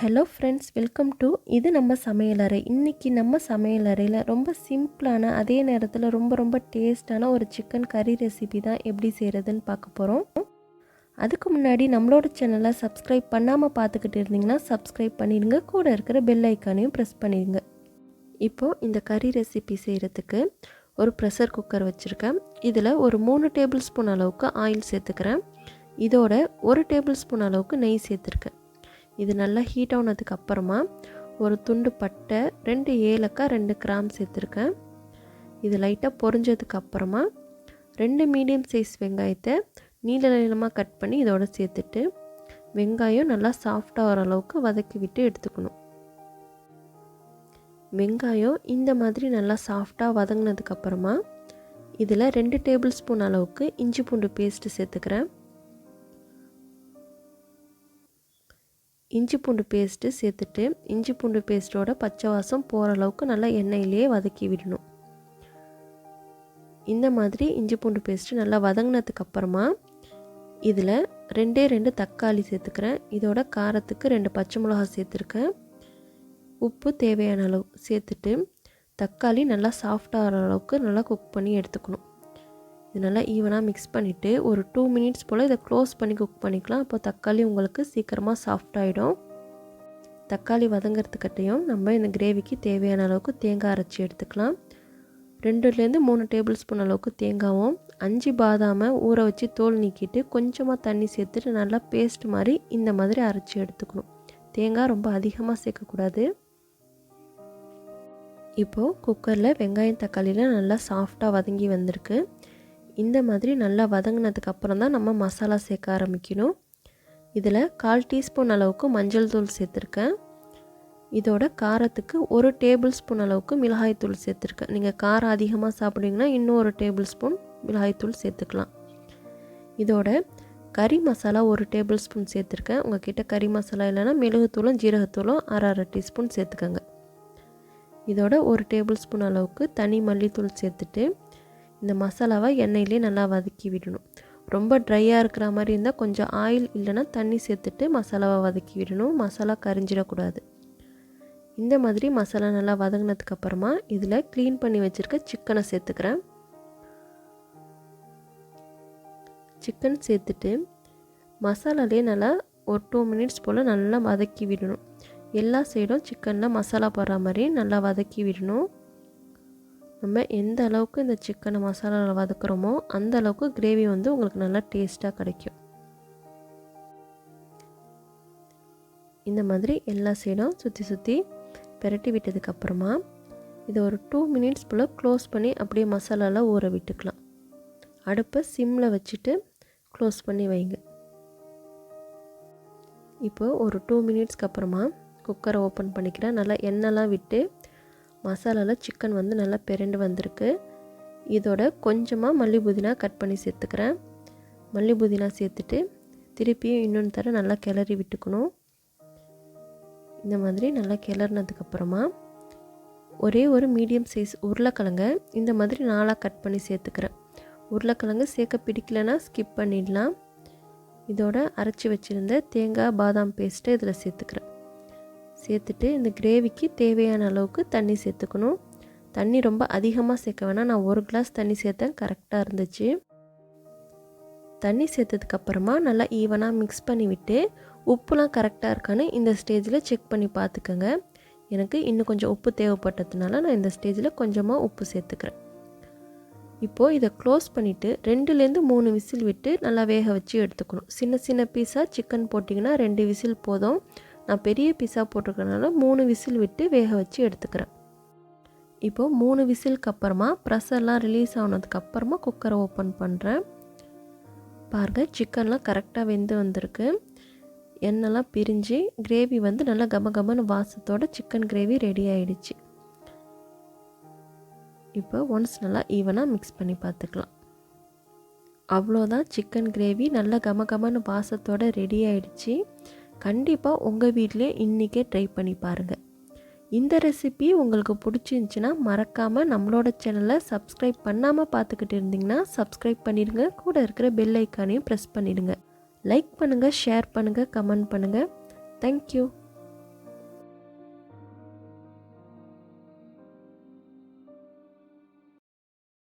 Hello friends, welcome to இது நம்ம சமையலறை. இன்றைக்கி நம்ம சமையலறையில் ரொம்ப சிம்பிளான அதே நேரத்தில் ரொம்ப டேஸ்டான ஒரு சிக்கன் கறி ரெசிபி தான் எப்படி செய்கிறதுன்னு பார்க்க போகிறோம். அதுக்கு முன்னாடி நம்மளோட சேனலை சப்ஸ்கிரைப் பண்ணாமல் பார்த்துக்கிட்டு இருந்தீங்கன்னா சப்ஸ்கிரைப் பண்ணிடுங்க. கூட இருக்கிற பெல் ஐக்கானையும் ப்ரெஸ் பண்ணிடுங்க. இப்போது இந்த கறி ரெசிபி செய்கிறதுக்கு ஒரு ப்ரெஷர் குக்கர் வச்சுருக்கேன். இதில் ஒரு 3 டேபிள் ஸ்பூன் அளவுக்கு ஆயில் சேர்த்துக்கிறேன். இதோட 1 டேபிள் ஸ்பூன் அளவுக்கு நெய் சேர்த்துருக்கேன். இது நல்லா ஹீட் ஆனதுக்கு அப்புறமா ஒரு துண்டு பட்டை, 2 ஏலக்காய், 2 கிராம் சேர்த்துருக்கேன். இது லைட்டாக பொரிஞ்சதுக்கு அப்புறமா 2 மீடியம் சைஸ் வெங்காயத்தை நீளமாக கட் பண்ணி இதோட சேர்த்துட்டு வெங்காயம் நல்லா சாஃப்டாக வர அளவுக்கு வதக்கி விட்டு எடுத்துக்கணும். வெங்காயம் இந்த மாதிரி நல்லா சாஃப்டாக வதங்கினதுக்கப்புறமா இதில் 2 டேபிள் ஸ்பூன் அளவுக்கு இஞ்சி பூண்டு பேஸ்ட்டு சேர்த்துக்கிறேன். இஞ்சி பூண்டு பேஸ்ட்டு சேர்த்துட்டு இஞ்சி பூண்டு பேஸ்ட்டோட பச்சை வாசம் போகிற அளவுக்கு நல்லா எண்ணெயிலேயே வதக்கி விடணும். இந்த மாதிரி இஞ்சி பூண்டு பேஸ்ட்டு நல்லா வதங்கினதுக்கப்புறமா இதில் 2 தக்காளி சேர்த்துக்கிறேன். இதோட காரத்துக்கு 2 பச்சை மிளகா சேர்த்துருக்கேன். உப்பு தேவையான அளவு சேர்த்துட்டு தக்காளி நல்லா சாஃப்டாகிற அளவுக்கு நல்லா குக் பண்ணி எடுத்துக்கணும். இது நல்லா ஈவனாக மிக்ஸ் பண்ணிவிட்டு ஒரு 2 மினிட்ஸ் போல் இதை க்ளோஸ் பண்ணி குக் பண்ணிக்கலாம். அப்போ தக்காளி உங்களுக்கு சீக்கிரமாக சாஃப்டாகிடும். தக்காளி வதங்கிறதுக்கிட்டையும் நம்ம இந்த கிரேவிக்கு தேவையான அளவுக்கு தேங்காய் அரைச்சி எடுத்துக்கலாம். 2-3 டேபிள் ஸ்பூன் அளவுக்கு தேங்காயும் 5 பாதாமை ஊற வச்சு தோல் நீக்கிட்டு கொஞ்சமாக தண்ணி சேர்த்துட்டு நல்லா பேஸ்ட் மாதிரி இந்த மாதிரி அரைச்சி எடுத்துக்கணும். தேங்காய் ரொம்ப அதிகமாக சேர்க்கக்கூடாது. இப்போது குக்கரில் வெங்காயம் தக்காளியில் நல்லா சாஃப்டாக வதங்கி வந்திருக்கு. இந்த மாதிரி நல்லா வதங்கினதுக்கு அப்புறம் தான் நம்ம மசாலா சேர்க்க ஆரம்பிக்கணும். இதில் 1/4 டீஸ்பூன் அளவுக்கு மஞ்சள் தூள் சேர்த்துருக்கேன். இதோட காரத்துக்கு 1 டேபிள் ஸ்பூன் அளவுக்கு மிளகாய்த்தூள் சேர்த்துருக்கேன். நீங்கள் காரம் அதிகமாக சாப்பிடுவீங்கன்னா இன்னும் 1 டேபிள் ஸ்பூன் மிளகாய்த்தூள் சேர்த்துக்கலாம். இதோட கறி மசாலா 1 டேபிள் ஸ்பூன் சேர்த்துருக்கேன். உங்கள் கிட்ட கறி மசாலா இல்லைன்னா மிளகுத்தூளும் ஜீரகத்தூளும் 1/2 டீஸ்பூன் சேர்த்துக்கோங்க. இதோட 1 டேபிள் ஸ்பூன் அளவுக்கு தனி மல்லித்தூள் சேர்த்துட்டு இந்த மசாலாவை எண்ணெயிலே நல்லா வதக்கி விடணும். ரொம்ப ட்ரையாக இருக்கிற மாதிரி இருந்தால் கொஞ்சம் ஆயில் இல்லைன்னா தண்ணி சேர்த்துட்டு மசாலாவை வதக்கி விடணும். மசாலா கரிஞ்சிடக்கூடாது. இந்த மாதிரி மசாலா நல்லா வதங்கினதுக்கப்புறமா இதில் க்ளீன் பண்ணி வச்சுருக்க சிக்கனை சேர்த்துக்கிறேன். சிக்கன் சேர்த்துட்டு மசாலாலே நல்லா ஒரு 2 மினிட்ஸ் போல் நல்லா வதக்கி விடணும். எல்லா சைடும் சிக்கனில் மசாலா போடுற மாதிரி நல்லா வதக்கி விடணும். நம்ம எந்த அளவுக்கு இந்த சிக்கனை மசாலாவில் வதக்குறோமோ அந்த அளவுக்கு கிரேவி வந்து உங்களுக்கு நல்லா டேஸ்ட்டாக கிடைக்கும். இந்த மாதிரி எல்லா சைடும் சுற்றி பெரட்டி விட்டதுக்கப்புறமா இதை ஒரு 2 மினிட்ஸ் போல் க்ளோஸ் பண்ணி அப்படியே மசாலாவில் ஊற விட்டுக்கலாம். அடுப்பை சிம்மில் வச்சுட்டு க்ளோஸ் பண்ணி வைங்க. இப்போது ஒரு 2 மினிட்ஸ்க்கு அப்புறமா குக்கரை ஓப்பன் பண்ணிக்கிறேன். நல்லா எண்ணெய்லாம் விட்டு மசாலாவில் சிக்கன் வந்து நல்லா பிரண்டு வந்திருக்கு. இதோட கொஞ்சமாக மல்லி புதினா கட் பண்ணி சேர்த்துக்கிறேன். மல்லி புதினா சேர்த்துட்டு திருப்பியும் இன்னொன்று தர நல்லா கிளறி விட்டுக்கணும். இந்த மாதிரி நல்லா கிளறினதுக்கப்புறமா ஒரே ஒரு மீடியம் சைஸ் உருளைக்கிழங்கை இந்த மாதிரி 4ஆக கட் பண்ணி சேர்த்துக்கிறேன். உருளைக்கிழங்கு சேர்க்க பிடிக்கலைன்னா ஸ்கிப் பண்ணிடலாம். இதோட அரைச்சி வச்சுருந்த தேங்காய் பாதாம் பேஸ்ட்டை இதில் சேர்த்துக்கிறேன். சேர்த்துட்டு இந்த கிரேவிக்கு தேவையான அளவுக்கு தண்ணி சேர்த்துக்கணும். தண்ணி ரொம்ப அதிகமாக சேர்க்க வேணாம். நான் 1 கிளாஸ் தண்ணி சேர்த்தேன், கரெக்டாக இருந்துச்சு. தண்ணி சேர்த்ததுக்கப்புறமா நல்லா ஈவனாக மிக்ஸ் பண்ணி விட்டு உப்புலாம் கரெக்டாக இருக்கான்னு இந்த ஸ்டேஜில் செக் பண்ணி பார்த்துக்கோங்க. எனக்கு இன்னும் கொஞ்சம் உப்பு தேவைப்பட்டதுனால நான் இந்த ஸ்டேஜில் கொஞ்சமாக உப்பு சேர்த்துக்கிறேன். இப்போது இதை க்ளோஸ் பண்ணிவிட்டு 2-3 விசில் விட்டு நல்லா வேக வச்சு எடுத்துக்கணும். சின்ன பீஸாக சிக்கன் போட்டிங்கன்னா 2 விசில் போதும். நான் பெரிய பீஸா போட்டிருக்கனால 3 விசில் விட்டு வேக வச்சு எடுத்துக்கிறேன். இப்போது 3 விசிலுக்கு அப்புறமா ப்ரெஷர்லாம் ரிலீஸ் ஆனதுக்கப்புறமா குக்கரை ஓப்பன் பண்ணுறேன். பாருங்கள், சிக்கன்லாம் கரெக்டாக வெந்து வந்திருக்கு. எண்ணெய்லாம் பிரிஞ்சு கிரேவி வந்து நல்லா கமகமன்னு வாசத்தோட சிக்கன் கிரேவி ரெடி ஆகிடுச்சு. இப்போ ஒன்ஸ் நல்லா ஈவனாக மிக்ஸ் பண்ணி பார்த்துக்கலாம். அவ்வளோதான், சிக்கன் கிரேவி நல்லா கமகமன்னு வாசத்தோட ரெடி ஆகிடுச்சு. கண்டிப்பாக உங்கள் வீட்டிலே இன்றைக்கே ட்ரை பண்ணி பாருங்கள். இந்த ரெசிபி உங்களுக்கு பிடிச்சிருந்துச்சின்னா மறக்காமல் நம்மளோட சேனலை சப்ஸ்கிரைப் பண்ணாமல் பார்த்துக்கிட்டு இருந்தீங்கன்னா சப்ஸ்கிரைப் பண்ணிடுங்க. கூட இருக்கிற பெல் ஐக்கானையும் ப்ரெஸ் பண்ணிடுங்க. லைக் பண்ணுங்கள், ஷேர் பண்ணுங்கள், கமெண்ட் பண்ணுங்கள். தேங்க்யூ.